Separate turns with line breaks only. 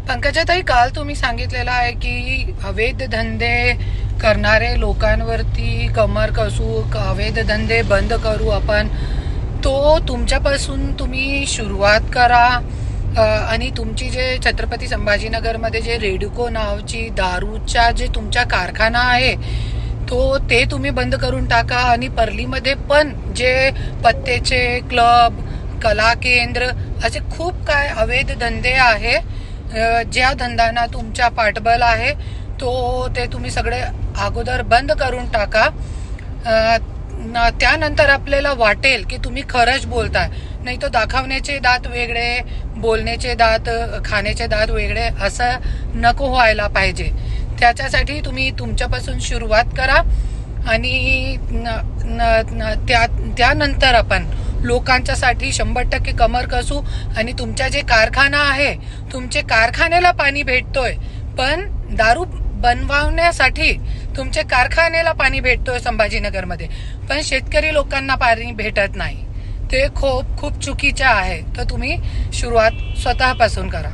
पंकजाताई, काल तुम्ही सांगितलेलं आहे की अवैध धंदे करणारे लोकांवरती कमर कसू, अवैध धंदे बंद करू आपण. तो तुमच्यापासून तुम्ही सुरुवात करा. आणि तुमची जे छत्रपती संभाजीनगरमध्ये जे रेड्युको नावाची दारूचा जे तुमचा कारखाना आहे ते तुम्ही बंद करून टाका. आणि परलीमध्ये पण जे पत्तेचे क्लब, कला केंद्र असे खूप काय अवैध धंदे आहे, ज्या धंद्यांना तुमच्या पाठबळ आहे ते तुम्ही सगळे अगोदर बंद करून टाका. त्यानंतर आपल्याला वाटेल की तुम्ही खरंच बोलताय. नाही तर दाखवण्याचे दात वेगळे, बोलण्याचे दात, खाण्याचे दात वेगळे असं नको व्हायला पाहिजे. त्याच्यासाठी तुम्ही तुमच्यापासून सुरुवात करा आणि त्यानंतर आपण लोकांच्यासाठी 100% कमर कसू. आणि तुमचा जे कारखाना आहे, तुमचे कारखान्याला पाणी भेटतोय, पण दारू बनवण्यासाठी तुमचे कारखान्याला पाणी भेटतोय संभाजीनगरमध्ये, पण शेतकरी लोकांना पाणी भेटत नाही. ते खूप खूप चुकीचं आहे. तर तुम्ही सुरुवात स्वतःपासून करा.